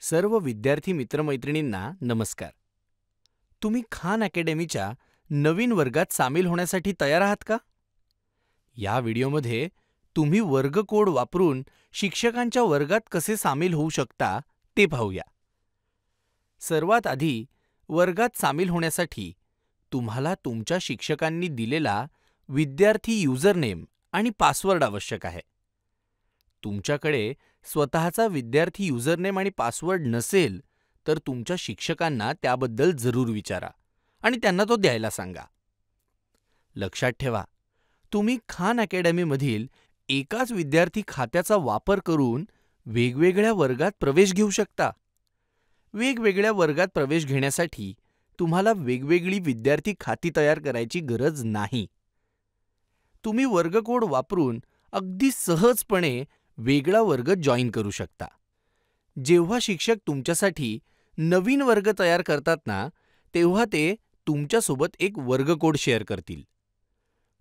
सर्व विद्यार्थी मित्रमैत्रिणींना नमस्कार. तुम्ही खान अकॅडमीच्या नवीन वर्गात सामील होण्यासाठी तयार आहात का? या व्हिडिओमध्ये तुम्ही वर्ग कोड वापरून शिक्षकांच्या वर्गात कसे सामील होऊ शकता ते पाहूया. सर्वात आधी वर्गात सामील होण्यासाठी तुम्हाला तुमच्या शिक्षकांनी दिलेला विद्यार्थी युजरनेम आणि पासवर्ड आवश्यक आहे. तुमच्याकडे स्वतःचा विद्यार्थी युजरनेम आणि पासवर्ड नसेल तर तुमच्या शिक्षकांना त्याबद्दल जरूर विचारा आणि त्यांना तो द्यायला सांगा. लक्षात ठेवा, तुम्ही खान अकॅडमीमधील एकाच विद्यार्थी खात्याचा वापर करून वेगवेगळ्या वर्गात प्रवेश घेऊ शकता. वेगवेगळ्या वर्गात प्रवेश घेण्यासाठी तुम्हाला वेगवेगळी विद्यार्थी खाती तयार करायची गरज नाही. तुम्ही वर्ग कोड वापरून अगदी सहजपणे वेगळा वर्ग जॉईन करू शकता. जेव्हा शिक्षक तुमच्यासाठी नवीन वर्ग तयार करतात ना, तेव्हा ते तुमच्यासोबत एक वर्ग कोड शेअर करतील.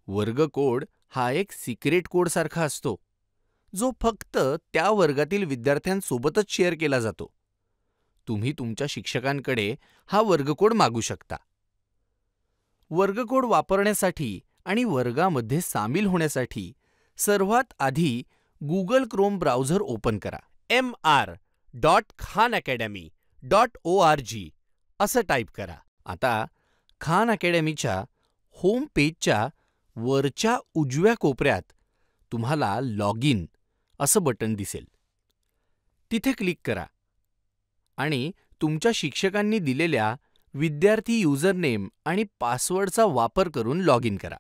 वर्ग कोड हा एक सिक्रेट कोडसारखा असतो, जो फक्त त्या वर्गातील विद्यार्थ्यांसोबतच शेअर केला जातो. तुम्ही तुमच्या शिक्षकांकडे हा वर्ग कोड मागू शकता. वर्ग कोड वापरण्यासाठी आणि वर्गामध्ये सामील होण्यासाठी सर्वात आधी गूगल क्रोम ब्राउझर ओपन करा. mr.khanacademy.org असं टाईप करा. आता खान अकॅडमीच्या होम पेजच्या वरच्या उजव्या कोपऱ्यात तुम्हाला लॉग इन असं बटन दिसेल. तिथे क्लिक करा आणि तुमच्या शिक्षकांनी दिलेल्या विद्यार्थी युजरनेम आणि पासवर्डचा वापर करून लॉग इन करा.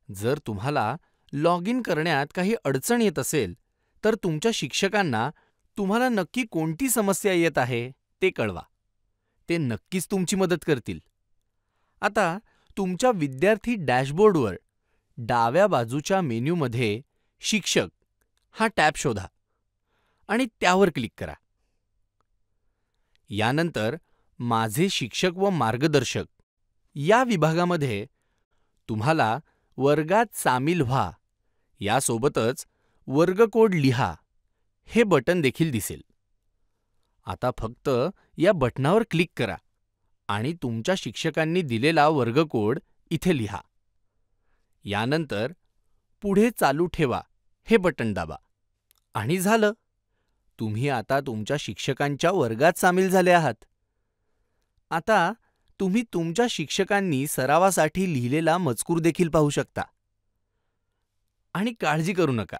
जर तुम्हाला लॉग इन करण्यात काही अडचण येत असेल तर तुमच्या शिक्षकांना तुम्हाला नक्की कोणती समस्या येत आहे ते कळवा. ते नक्कीच तुमची मदत करतील. आता तुमच्या विद्यार्थी डॅशबोर्डवर डाव्या बाजूच्या मेनूमध्ये शिक्षक हा टॅब शोधा आणि त्यावर क्लिक करा. यानंतर माझे शिक्षक व मार्गदर्शक या विभागामध्ये तुम्हाला वर्गात सामील व्हा यासोबतच वर्ग कोड लिहा हे बटन देखील दिसेल. आता फक्त या बटनावर क्लिक करा आणि तुमच्या शिक्षकांनी दिलेला वर्ग कोड इथे लिहा. यानंतर पुढे चालू ठेवा हे बटन दाबा आणि झालं, तुम्ही आता तुमच्या शिक्षकांच्या वर्गात सामील झाले आहात. आता तुम्ही तुमच्या शिक्षकांनी सरावासाठी लिहिलेला मजकूर देखील पाहू शकता. आणि काळजी करू नका,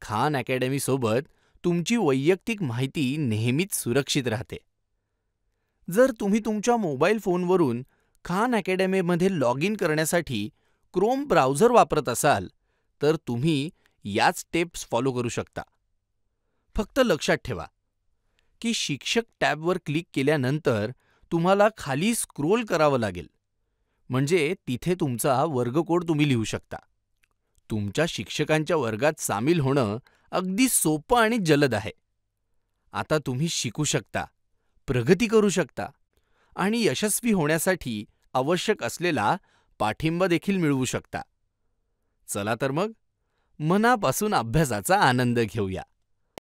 खान अकॅडमी सोबत तुमची वैयक्तिक माहिती नेहमीच सुरक्षित राहते. जर तुम्ही तुमच्या मोबाईल फोनवरून खान अकॅडमीमध्ये लॉग इन करण्यासाठी क्रोम ब्राउझर वापरत असाल तर तुम्ही याच स्टेप्स फॉलो करू शकता. फक्त लक्षात ठेवा की शिक्षक टॅबवर क्लिक केल्यानंतर तुम्हाला खाली स्क्रोल करावं लागेल, म्हणजे तिथे तुमचा वर्ग कोड तुम्ही लिहू शकता. तुमच्या शिक्षकांच्या वर्गात सामील होणं अगदी सोपं आणि जलद आहे. आता तुम्ही शिकू शकता, प्रगती करू शकता आणि यशस्वी होण्यासाठी आवश्यक असलेला पाठिंबा देखील मिळवू शकता. चला तर मग मनापासून अभ्यासाचा आनंद घेऊया.